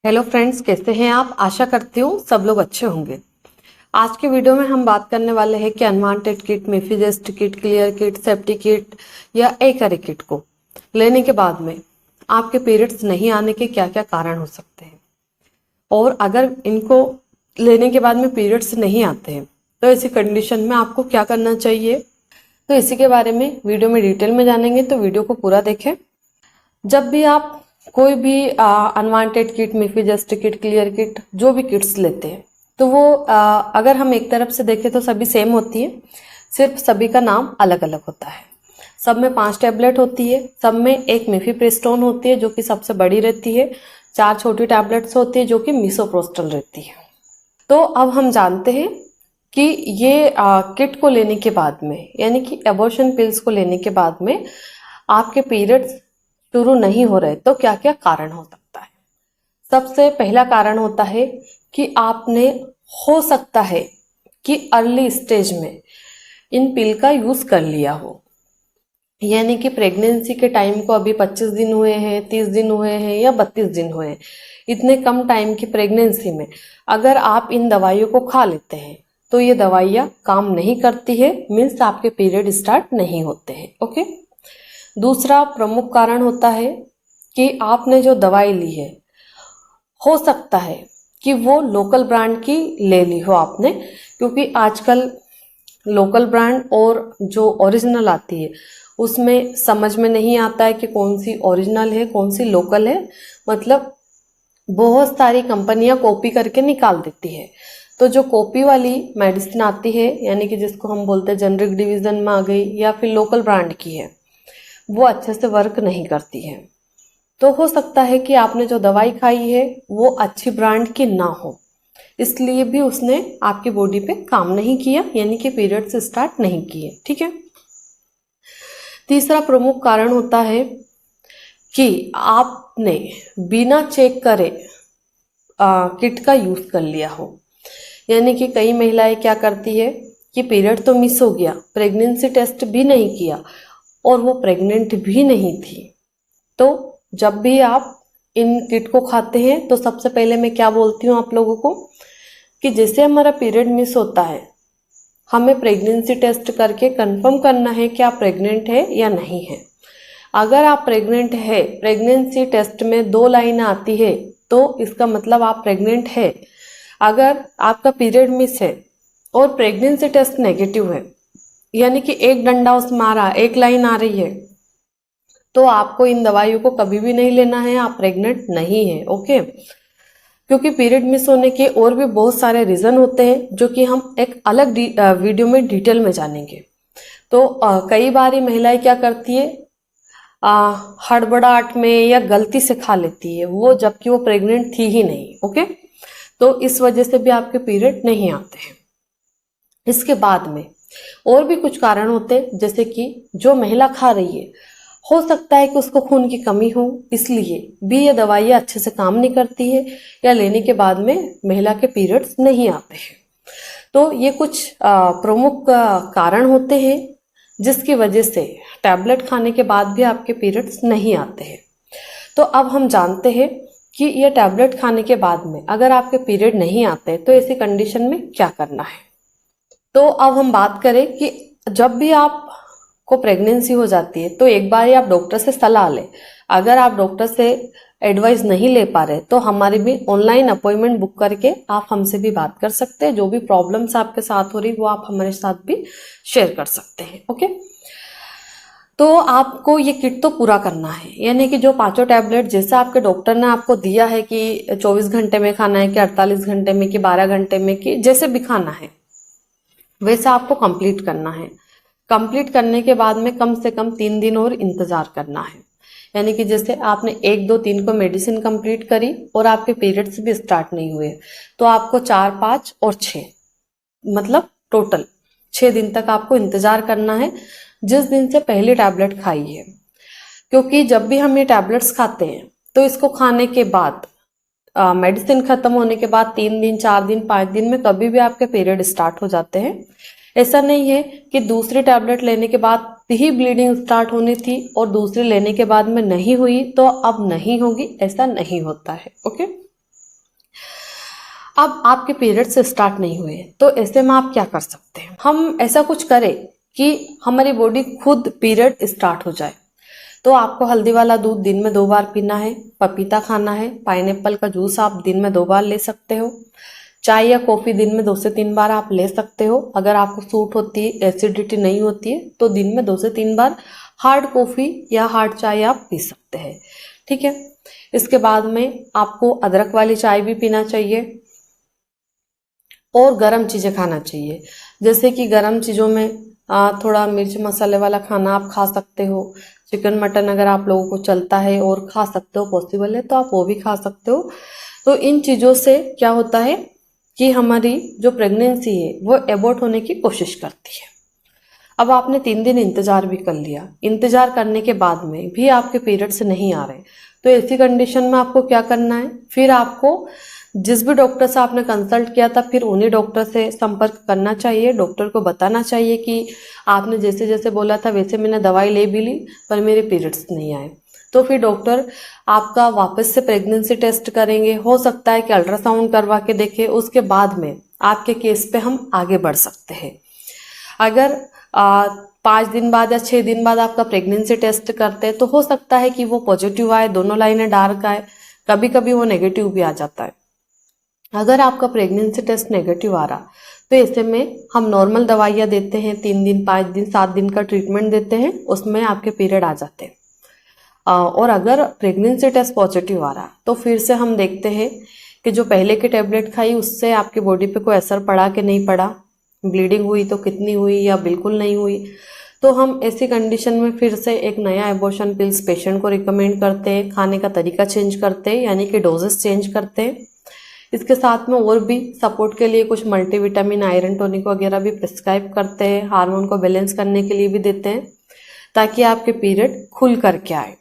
Hello friends, कैसे हैं आप। आशा करती हूँ सब लोग अच्छे होंगे। आज के वीडियो में हम बात करने वाले हैं कि unwanted kit, Mifegest kit, clear kit, safety kit या एकरे किट को लेने के बाद में आपके पीरियड्स नहीं आने के क्या क्या कारण हो सकते हैं, और अगर इनको लेने के बाद में पीरियड्स नहीं आते हैं तो ऐसी कंडीशन में आपको क्या करना चाहिए। तो इसी के बारे में वीडियो में डिटेल में जानेंगे, तो वीडियो को पूरा देखें। जब भी आप कोई भी unwanted kit, Mifegest kit, clear kit, जो भी किट्स लेते हैं तो वो अगर हम एक तरफ से देखें तो सभी सेम होती है, सिर्फ सभी का नाम अलग अलग होता है। सब में 5 टैबलेट होती है, सब में एक मिफीप्रिस्टोन होती है जो कि सबसे बड़ी रहती है, 4 छोटी टैबलेट्स होती है जो कि मिसोप्रोस्टल रहती है। तो अब हम जानते हैं कि ये किट को लेने के बाद में, यानी कि एबॉर्शन पिल्स को लेने के बाद में आपके पीरियड्स शुरू नहीं हो रहे तो क्या क्या कारण हो सकता है। सबसे पहला कारण होता है कि आपने हो सकता है कि अर्ली स्टेज में इन पिल का यूज कर लिया हो, यानी कि प्रेगनेंसी के टाइम को अभी 25 दिन हुए हैं, 30 दिन हुए हैं या 32 दिन हुए हैं, इतने कम टाइम की प्रेगनेंसी में अगर आप इन दवाइयों को खा लेते हैं तो ये दवाइयाँ काम नहीं करती है, मीन्स आपके पीरियड स्टार्ट नहीं होते हैं। ओके। दूसरा प्रमुख कारण होता है कि आपने जो दवाई ली है, हो सकता है कि वो लोकल ब्रांड की ले ली हो आपने, क्योंकि आजकल लोकल ब्रांड और जो ओरिजिनल आती है उसमें समझ में नहीं आता है कि कौन सी ओरिजिनल है कौन सी लोकल है। मतलब बहुत सारी कंपनियां कॉपी करके निकाल देती है, तो जो कॉपी वाली मेडिसिन आती है, यानी कि जिसको हम बोलते हैं जेनरिक डिवीजन में आ गई या फिर लोकल ब्रांड की है, वो अच्छे से वर्क नहीं करती है। तो हो सकता है कि आपने जो दवाई खाई है वो अच्छी ब्रांड की ना हो, इसलिए भी उसने आपकी बॉडी पे काम नहीं किया, यानी कि पीरियड्स स्टार्ट नहीं किए। ठीक है। तीसरा प्रमुख कारण होता है कि आपने बिना चेक करे किट का यूज कर लिया हो, यानी कि कई महिलाएं क्या करती है कि पीरियड तो मिस हो गया, प्रेगनेंसी टेस्ट भी नहीं किया और वो प्रेग्नेंट भी नहीं थी। तो जब भी आप इन किट को खाते हैं तो सबसे पहले मैं क्या बोलती हूँ आप लोगों को कि जैसे हमारा पीरियड मिस होता है, हमें प्रेगनेंसी टेस्ट करके कंफर्म करना है कि आप प्रेग्नेंट है या नहीं है। अगर आप प्रेग्नेंट है, प्रेगनेंसी टेस्ट में 2 लाइन आती है तो इसका मतलब आप प्रेग्नेंट है। अगर आपका पीरियड मिस है और प्रेगनेंसी टेस्ट नेगेटिव है, यानी कि एक डंडा उसमें आ रहा है, एक लाइन आ रही है, तो आपको इन दवाइयों को कभी भी नहीं लेना है, आप प्रेग्नेंट नहीं है। ओके। क्योंकि पीरियड मिस होने के और भी बहुत सारे रीजन होते हैं जो कि हम एक अलग वीडियो में डिटेल में जानेंगे। तो कई बार महिलाएं क्या करती है, हड़बड़ाहट में या गलती से खा लेती है वो, जबकि वो प्रेग्नेंट थी ही नहीं। ओके। तो इस वजह से भी आपके पीरियड नहीं आते हैं। इसके बाद में और भी कुछ कारण होते हैं, जैसे कि जो महिला खा रही है, हो सकता है कि उसको खून की कमी हो, इसलिए भी ये दवाइयाँ अच्छे से काम नहीं करती है या लेने के बाद में महिला के पीरियड्स नहीं आते हैं। तो ये कुछ प्रमुख कारण होते हैं जिसकी वजह से टैबलेट खाने के बाद भी आपके पीरियड्स नहीं आते हैं। तो अब हम जानते हैं कि ये टैबलेट खाने के बाद में अगर आपके पीरियड नहीं आते तो ऐसी कंडीशन में क्या करना है। तो अब हम बात करें कि जब भी आप को प्रेगनेंसी हो जाती है तो एक बार ही आप डॉक्टर से सलाह लें। अगर आप डॉक्टर से एडवाइस नहीं ले पा रहे तो हमारी भी ऑनलाइन अपॉइंटमेंट बुक करके आप हमसे भी बात कर सकते हैं। जो भी प्रॉब्लम्स आपके साथ हो रही वो आप हमारे साथ भी शेयर कर सकते हैं। ओके। तो आपको ये किट तो पूरा करना है, यानी कि जो 5 टैबलेट जैसा आपके डॉक्टर ने आपको दिया है कि 24 घंटे में खाना है कि 48 घंटे में कि 12 घंटे में कि जैसे भी खाना है वैसा आपको कंप्लीट करना है। कंप्लीट करने के बाद में कम से कम 3 दिन और इंतजार करना है, यानी कि जैसे आपने 1, 2, 3 को मेडिसिन कंप्लीट करी और आपके पीरियड्स भी स्टार्ट नहीं हुए तो आपको 4, 5 और 6, मतलब टोटल 6 दिन तक आपको इंतजार करना है जिस दिन से पहली टैबलेट खाई है। क्योंकि जब भी हम ये टैबलेट्स खाते हैं तो इसको खाने के बाद मेडिसिन खत्म होने के बाद 3 दिन, 4 दिन, 5 दिन में कभी भी आपके पीरियड स्टार्ट हो जाते हैं। ऐसा नहीं है कि दूसरी टैबलेट लेने के बाद ही ब्लीडिंग स्टार्ट होनी थी और दूसरी लेने के बाद में नहीं हुई तो अब नहीं होगी, ऐसा नहीं होता है। ओके। अब आपके पीरियड्स स्टार्ट नहीं हुए तो ऐसे में आप क्या कर सकते हैं, हम ऐसा कुछ करें कि हमारी बॉडी खुद पीरियड स्टार्ट हो जाए। तो आपको हल्दी वाला दूध दिन में 2 बार पीना है, पपीता खाना है, पाइनएप्पल का जूस आप दिन में 2 बार ले सकते हो, चाय या कॉफी दिन में 2 से 3 बार आप ले सकते हो। अगर आपको सूट होती है, एसिडिटी नहीं होती है, तो दिन में 2 से 3 बार हार्ड कॉफी या हार्ड चाय आप पी सकते हैं। ठीक है, इसके बाद में आपको अदरक वाली चाय भी पीना चाहिए और गर्म चीजें खाना चाहिए। जैसे कि गर्म चीजों में थोड़ा मिर्च मसाले वाला खाना आप खा सकते हो। चिकन मटन अगर आप लोगों को चलता है और खा सकते हो, पॉसिबल है तो आप वो भी खा सकते हो। तो इन चीजों से क्या होता है कि हमारी जो प्रेगनेंसी है वो एबॉर्ट होने की कोशिश करती है। अब आपने 3 दिन इंतजार भी कर लिया, इंतजार करने के बाद में भी आपके पीरियड्स नहीं आ रहे, तो ऐसी कंडीशन में आपको क्या करना है, फिर आपको जिस भी डॉक्टर से आपने कंसल्ट किया था फिर उन्हीं डॉक्टर से संपर्क करना चाहिए। डॉक्टर को बताना चाहिए कि आपने जैसे जैसे बोला था वैसे मैंने दवाई ले भी ली पर मेरे पीरियड्स नहीं आए। तो फिर डॉक्टर आपका वापस से प्रेगनेंसी टेस्ट करेंगे, हो सकता है कि अल्ट्रासाउंड करवा के देखें, उसके बाद में आपके केस पे हम आगे बढ़ सकते हैं। अगर 5 दिन बाद या 6 दिन बाद आपका प्रेगनेंसी टेस्ट करते हैं तो हो सकता है कि वो पॉजिटिव आए, दोनों लाइनें डार्क आए, कभी कभी वो नेगेटिव भी आ जाता है। अगर आपका प्रेगनेंसी टेस्ट नेगेटिव आ रहा तो ऐसे में हम नॉर्मल दवाइयाँ देते हैं, 3 दिन 5 दिन 7 दिन का ट्रीटमेंट देते हैं, उसमें आपके पीरियड आ जाते हैं। और अगर प्रेगनेंसी टेस्ट पॉजिटिव आ रहा तो फिर से हम देखते हैं कि जो पहले की टेबलेट खाई उससे आपकी बॉडी पे कोई असर पड़ा कि नहीं पड़ा, ब्लीडिंग हुई तो कितनी हुई या बिल्कुल नहीं हुई। तो हम ऐसी कंडीशन में फिर से एक नया एबॉर्शन पिल्स पेशेंट को रिकमेंड करते हैं, खाने का तरीका चेंज करते हैं, यानी कि डोजेस चेंज करते हैं। इसके साथ में और भी सपोर्ट के लिए कुछ मल्टीविटामिन, आयरन टॉनिक वगैरह भी प्रिस्क्राइब करते हैं, हार्मोन को बैलेंस करने के लिए भी देते हैं, ताकि आपके पीरियड खुल करके आए।